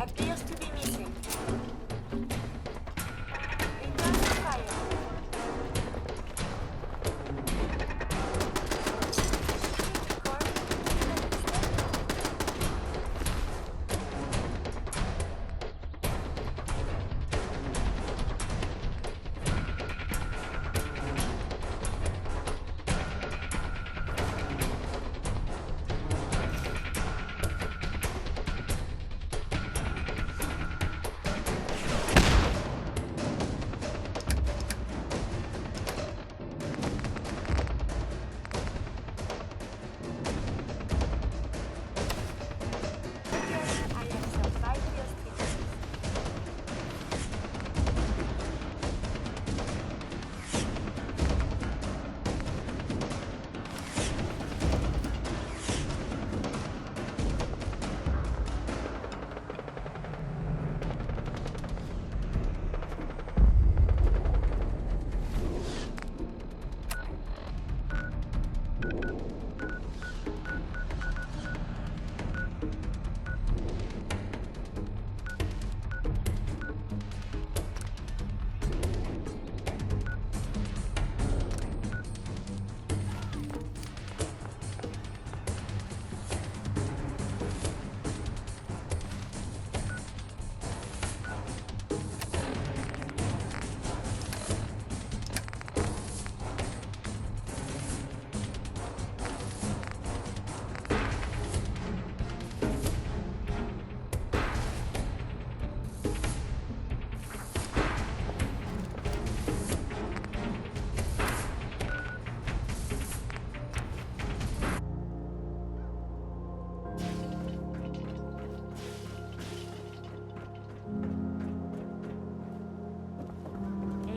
appears to be missing. Return to fire.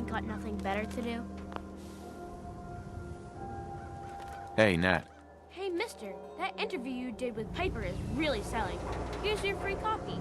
Got nothing better to do? Hey, Nat. Hey, mister, that interview you did with Piper is really selling. Here's your free copy.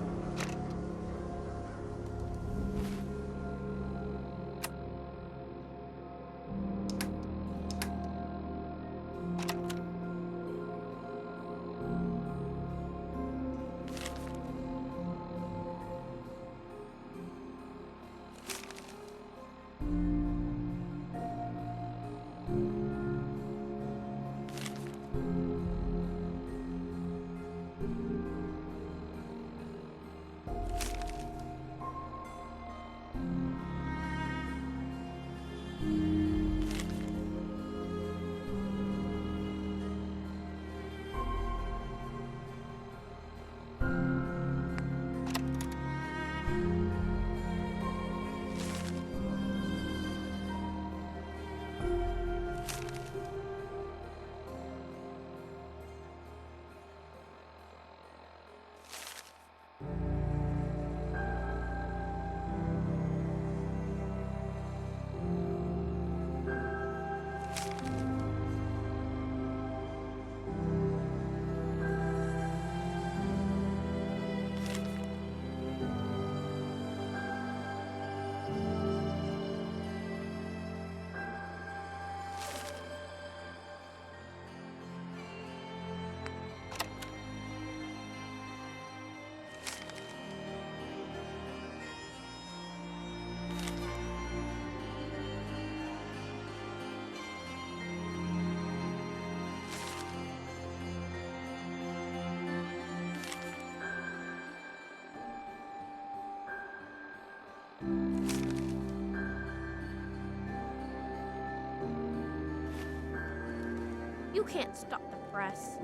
You can't stop the press.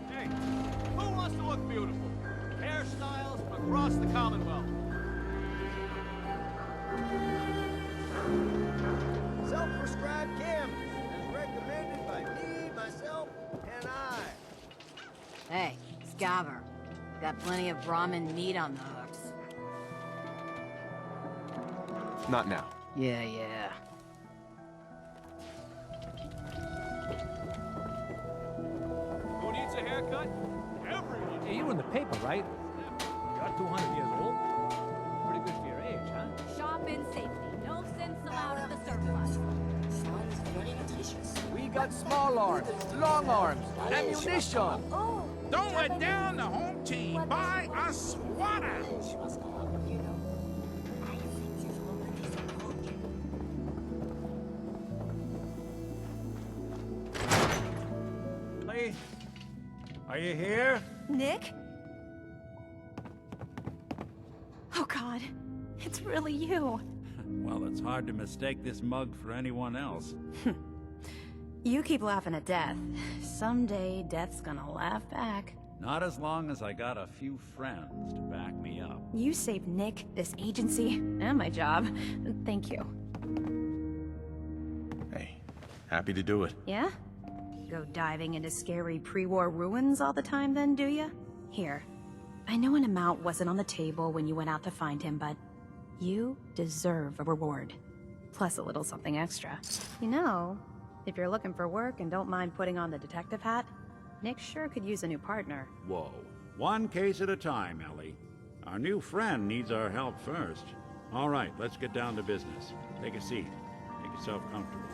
Hey, who wants to look beautiful? Hairstyles from across the Commonwealth. Self-prescribed cannabis, as recommended by me, myself, and I. Hey, Scaver. Got plenty of ramen meat on the hooks. Not now. Yeah. Who needs a haircut? Everyone. Hey, you were in the paper, right? You're 200 years old. Pretty good for your age, huh? Shop in safety. No sense allowed at the surplus. Sounds very nutritious. We got small arms, long arms, ammunition. Oh, Don't let down the home team. Buy a swatter. Lee, are you here? Nick? Oh God, it's really you. Well, it's hard to mistake this mug for anyone else. You keep laughing at death. Someday, death's gonna laugh back. Not as long as I got a few friends to back me up. You saved Nick, this agency, and my job. Thank you. Hey, happy to do it. Yeah? Go diving into scary pre-war ruins all the time then, do ya? Here. I know an amount wasn't on the table when you went out to find him, but you deserve a reward. Plus a little something extra. You know, if you're looking for work and don't mind putting on the detective hat, Nick sure could use a new partner. Whoa. One case at a time, Ellie. Our new friend needs our help first. All right, let's get down to business. Take a seat. Make yourself comfortable.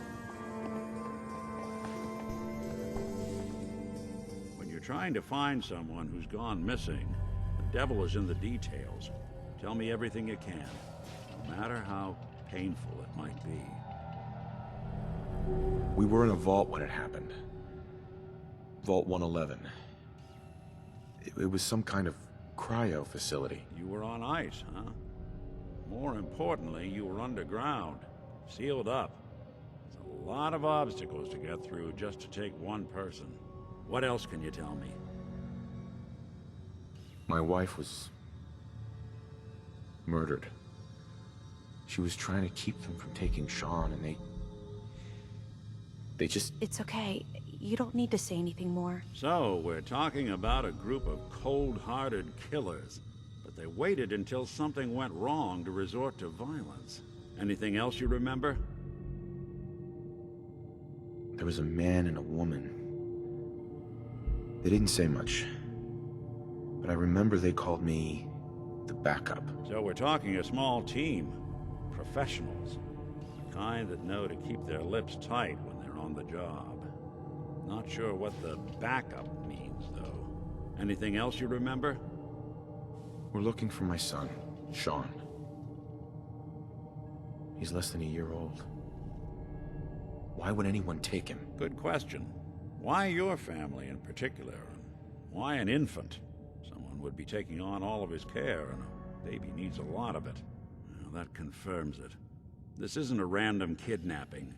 When you're trying to find someone who's gone missing, the devil is in the details. Tell me everything you can, no matter how painful it might be. We were in a vault when it happened. Vault 111. It was some kind of cryo facility. You were on ice, huh? More importantly, you were underground, sealed up. There's a lot of obstacles to get through just to take one person. What else can you tell me? My wife was murdered. She was trying to keep them from taking Sean, and they just... It's okay. You don't need to say anything more. So, we're talking about a group of cold-hearted killers, but they waited until something went wrong to resort to violence. Anything else you remember? There was a man and a woman. They didn't say much, but I remember they called me the backup. So we're talking a small team. Professionals. The kind that know to keep their lips tight when they're on the job. Not sure what the backup means, though. Anything else you remember? We're looking for my son, Sean. He's less than a year old. Why would anyone take him? Good question. Why your family in particular? And why an infant? Someone would be taking on all of his care, and a baby needs a lot of it. Well, that confirms it. This isn't a random kidnapping.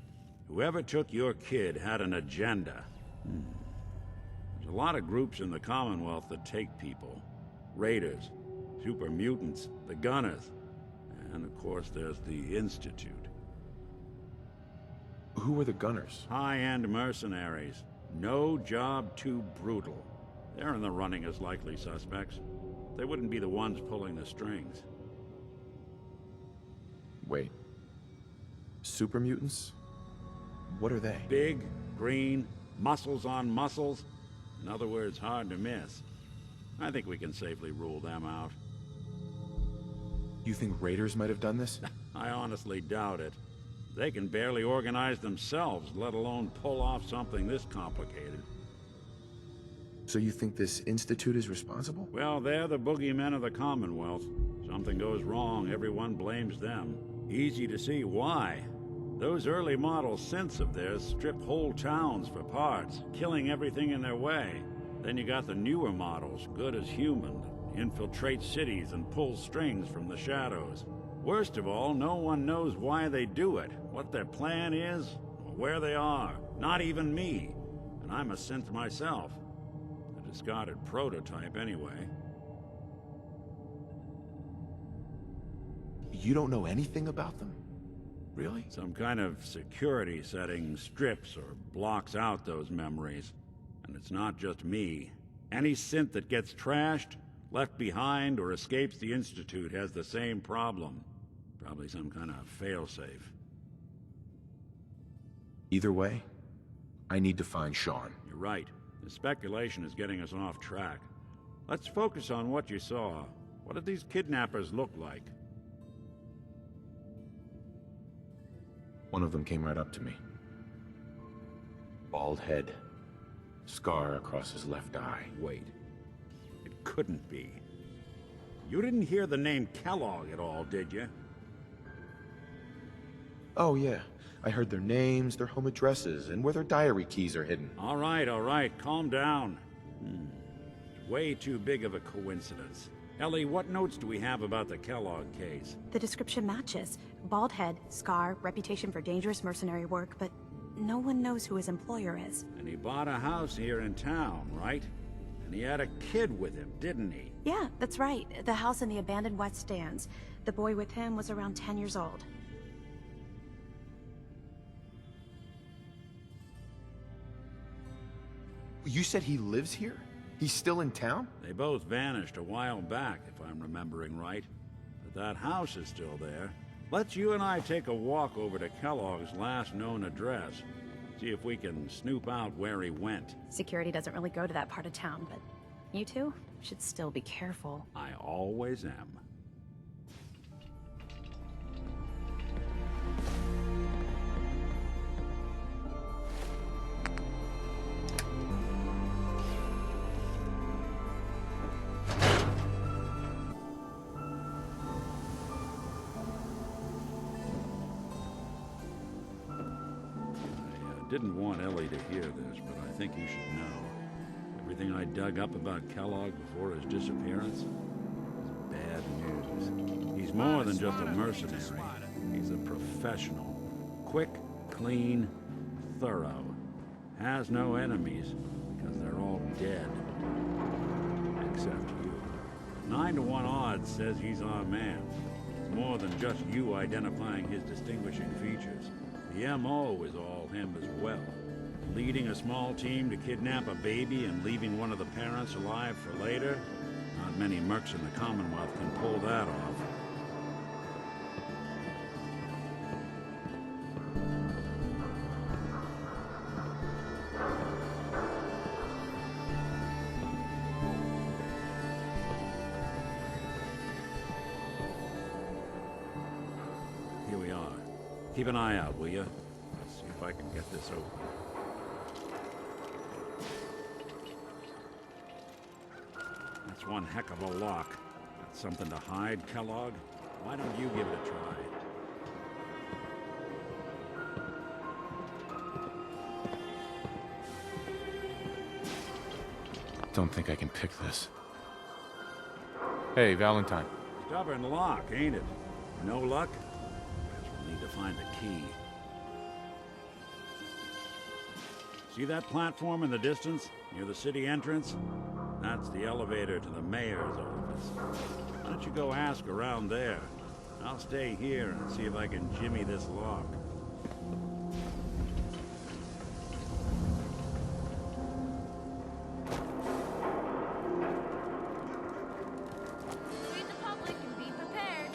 Whoever took your kid had an agenda. There's a lot of groups in the Commonwealth that take people. Raiders, super mutants, the Gunners, and of course there's the Institute. Who were the Gunners? High-end mercenaries. No job too brutal. They're in the running as likely suspects. They wouldn't be the ones pulling the strings. Wait. Super mutants? What are they? Big, green, muscles on muscles. In other words, hard to miss. I think we can safely rule them out. You think raiders might have done this? I honestly doubt it. They can barely organize themselves, let alone pull off something this complicated. So you think this Institute is responsible? Well, they're the boogeymen of the Commonwealth. Something goes wrong, everyone blames them. Easy to see why. Those early model synths of theirs strip whole towns for parts, killing everything in their way. Then you got the newer models, good as human, that infiltrate cities and pull strings from the shadows. Worst of all, no one knows why they do it, what their plan is, or where they are. Not even me. And I'm a synth myself. A discarded prototype, anyway. You don't know anything about them? Really? Some kind of security setting strips or blocks out those memories. And it's not just me. Any synth that gets trashed, left behind, or escapes the Institute has the same problem. Probably some kind of failsafe. Either way, I need to find Sean. You're right. The speculation is getting us off track. Let's focus on what you saw. What did these kidnappers look like? One of them came right up to me. Bald head. Scar across his left eye. Wait. It couldn't be. You didn't hear the name Kellogg at all, did you? Oh, yeah. I heard their names, their home addresses, and where their diary keys are hidden. All right. Calm down. It's way too big of a coincidence. Ellie, what notes do we have about the Kellogg case? The description matches. Bald head, scar, reputation for dangerous mercenary work, but no one knows who his employer is. And he bought a house here in town, right? And he had a kid with him, didn't he? Yeah, that's right. The house in the abandoned West Stands. The boy with him was around 10 years old. You said he lives here? He's still in town? They both vanished a while back, if I'm remembering right. But that house is still there. Let's you and I take a walk over to Kellogg's last known address. See if we can snoop out where he went. Security doesn't really go to that part of town, but you two should still be careful. I always am. Didn't want Ellie to hear this, but I think you should know. Everything I dug up about Kellogg before his disappearance is bad news. He's more than just a mercenary. He's a professional. Quick, clean, thorough. Has no enemies, because they're all dead. Except you. 9 to 1 odds says he's our man. It's more than just you identifying his distinguishing features. The M.O. is all him as well. Leading a small team to kidnap a baby and leaving one of the parents alive for later? Not many mercs in the Commonwealth can pull that off. Here we are. Keep an eye out, will you? Let's see if I can get this open. That's one heck of a lock. Got something to hide, Kellogg? Why don't you give it a try? Don't think I can pick this. Hey, Valentine. Stubborn lock, ain't it? No luck? Guess we'll need to find the key. See that platform in the distance, near the city entrance? That's the elevator to the mayor's office. Why don't you go ask around there? I'll stay here and see if I can jimmy this lock. Read the public and be prepared.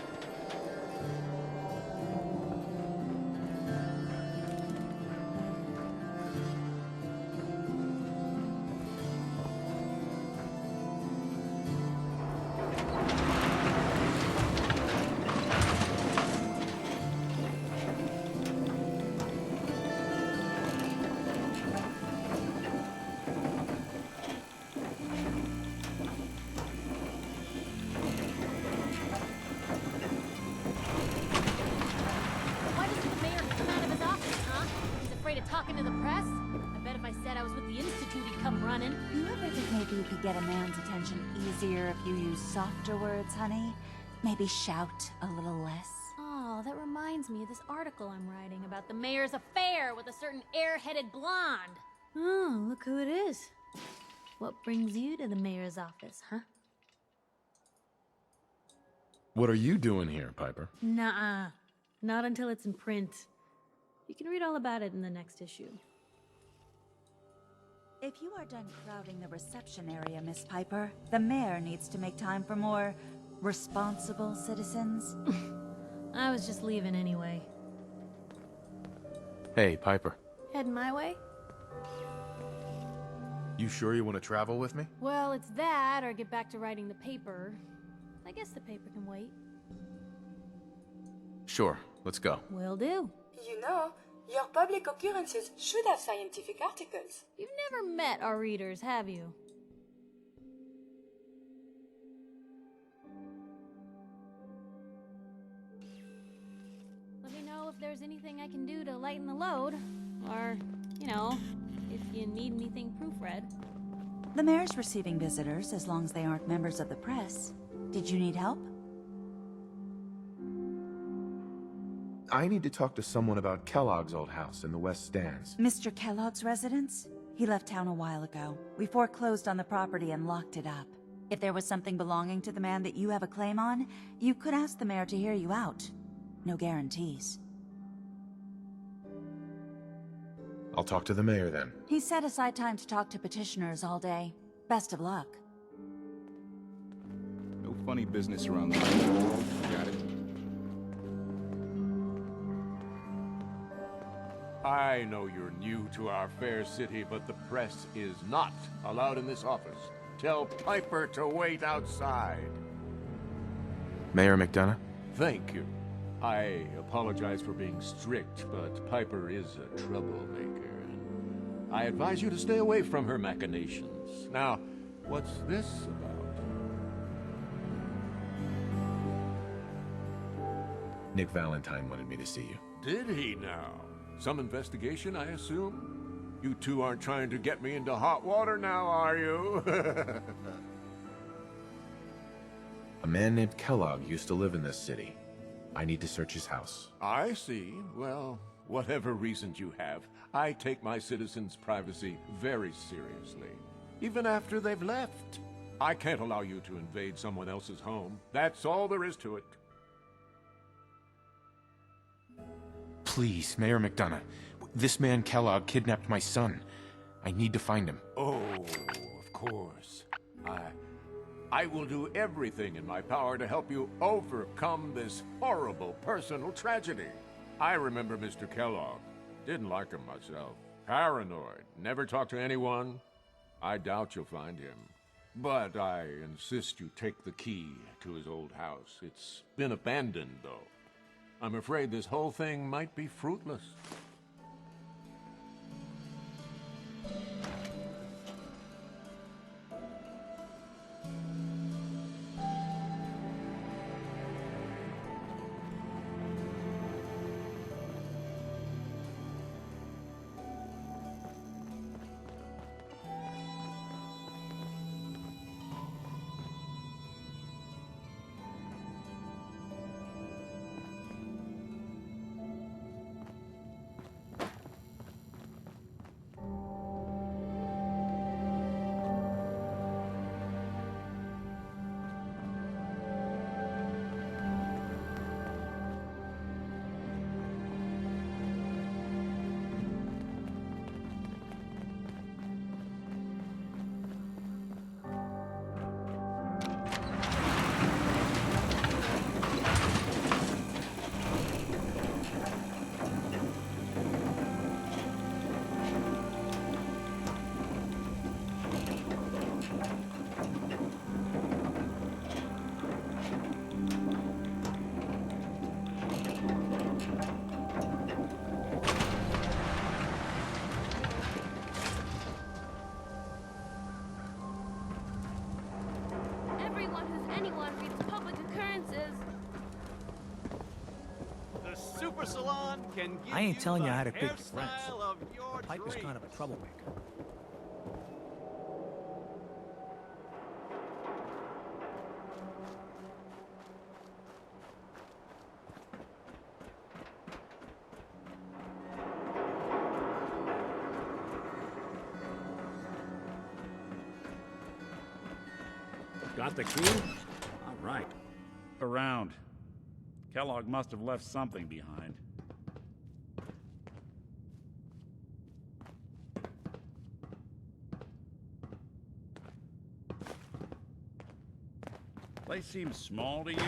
Why doesn't the mayor come out of his office, huh? He's afraid of talking to the press? I bet if I said I was with the Institute, he'd come running. You ever think maybe you could get a man's attention easier if you use softer words, honey? Maybe shout a little less? Oh, that reminds me of this article I'm writing about the mayor's affair with a certain airheaded blonde. Oh, look who it is. What brings you to the mayor's office, huh? What are you doing here, Piper? Nuh-uh. Not until it's in print. You can read all about it in the next issue. If you are done crowding the reception area, Miss Piper, the mayor needs to make time for more responsible citizens. I was just leaving anyway. Hey, Piper. Heading my way? You sure you want to travel with me? Well, it's that, or get back to writing the paper. I guess the paper can wait. Sure, let's go. Will do. You know, Your public occurrences should have scientific articles. You've never met our readers, have you? Let me know if there's anything I can do to lighten the load. Or, you know, if you need anything proofread. The mayor's receiving visitors as long as they aren't members of the press. Did you need help? I need to talk to someone about Kellogg's old house in the West Stands. Mr. Kellogg's residence? He left town a while ago. We foreclosed on the property and locked it up. If there was something belonging to the man that you have a claim on, you could ask the mayor to hear you out. No guarantees. I'll talk to the mayor then. He set aside time to talk to petitioners all day. Best of luck. No funny business around the house. Got it. I know you're new to our fair city, but the press is not allowed in this office. Tell Piper to wait outside. Mayor McDonough? Thank you. I apologize for being strict, but Piper is a troublemaker. And I advise you to stay away from her machinations. Now, what's this about? Nick Valentine wanted me to see you. Did he now? Some investigation, I assume? You two aren't trying to get me into hot water now, are you? A man named Kellogg used to live in this city. I need to search his house. I see. Well, whatever reasons you have, I take my citizens' privacy very seriously. Even after they've left. I can't allow you to invade someone else's home. That's all there is to it. Please, Mayor McDonough. This man Kellogg kidnapped my son. I need to find him. Oh, of course. I will do everything in my power to help you overcome this horrible personal tragedy. I remember Mr. Kellogg. Didn't like him myself. Paranoid. Never talked to anyone. I doubt you'll find him. But I insist you take the key to his old house. It's been abandoned, though. I'm afraid this whole thing might be fruitless. Super Salon can give I ain't telling you how to pick your hairstyle friends. of your Piper's dreams. kind of a troublemaker. Got the key? All right. Around. Kellogg must have left something behind. Place seems small to you?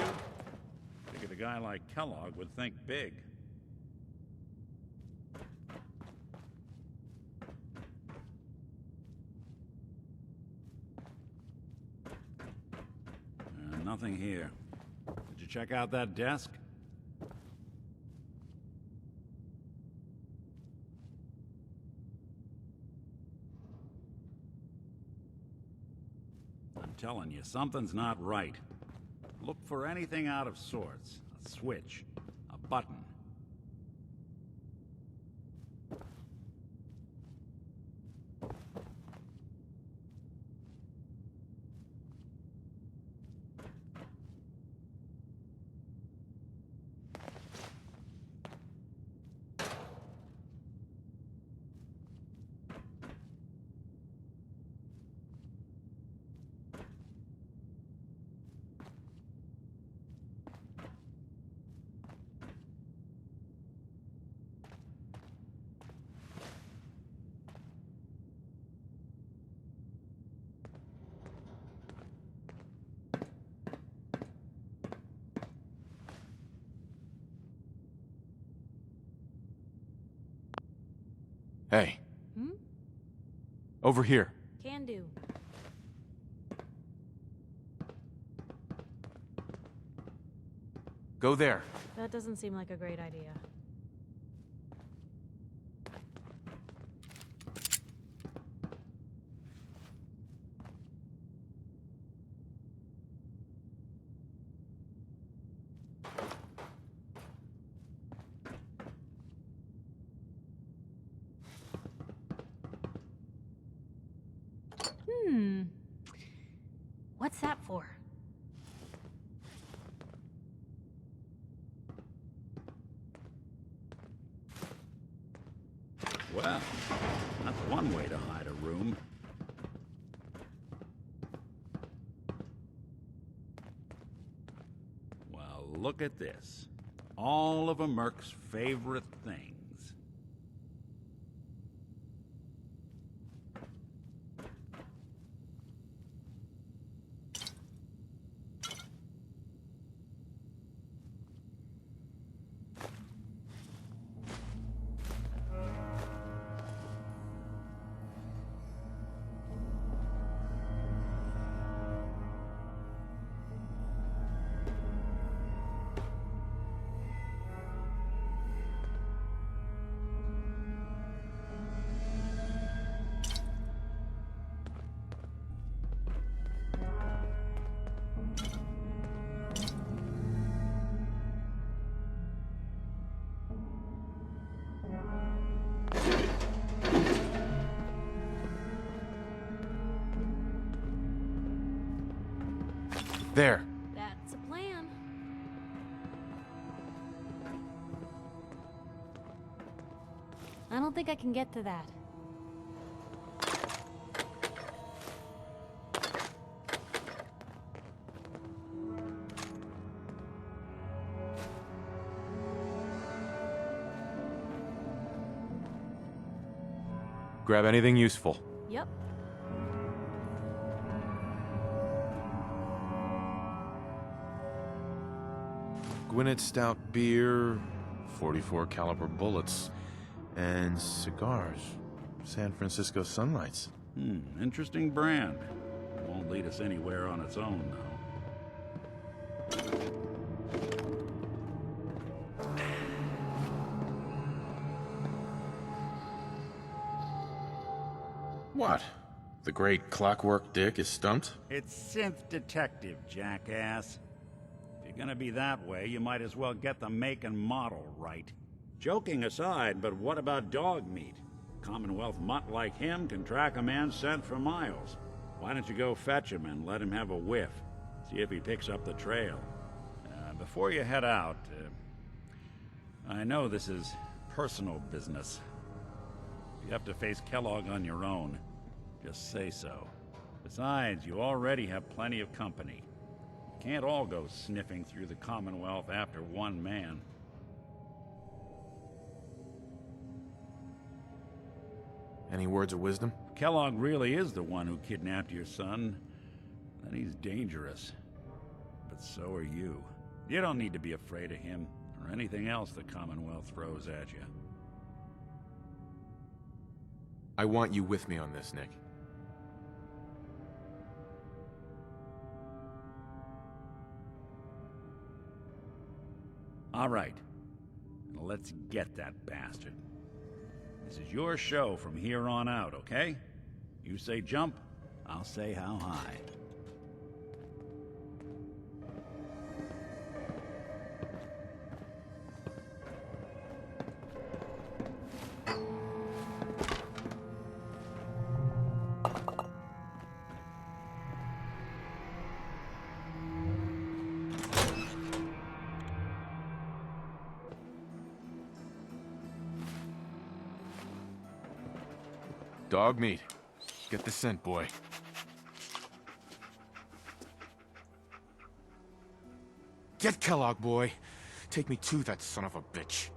Figured a guy like Kellogg would think big. Nothing here. Did you check out that desk? telling you, something's not right. Look for anything out of sorts. A switch, a button. Hey. Hmm? Over here. Can do. Go there. That doesn't seem like a great idea. What's that for? Well, that's one way to hide a room. Well, look at this. All of a Merc's favorite things. There. That's a plan. I don't think I can get to that. Grab anything useful. Yep. Gwinnett stout beer, 44 caliber bullets, and cigars. San Francisco Sunlights. Interesting brand. Won't lead us anywhere on its own, though. What? The great Clockwork Dick is stumped? It's Synth Detective, jackass. If you're gonna be that way, you might as well get the make and model right. Joking aside, but what about dog meat? Commonwealth mutt like him can track a man's scent for miles. Why don't you go fetch him and let him have a whiff? See if he picks up the trail. Before you head out, I know this is personal business. If you have to face Kellogg on your own, just say so. Besides, you already have plenty of company. You can't all go sniffing through the Commonwealth after one man. Any words of wisdom? Kellogg really is the one who kidnapped your son, then he's dangerous. But so are you. You don't need to be afraid of him, or anything else the Commonwealth throws at you. I want you with me on this, Nick. All right. Now let's get that bastard. This is your show from here on out, okay? You say jump, I'll say how high. Dog meat. Get the scent, boy. Get Kellogg, boy. Take me to that son of a bitch.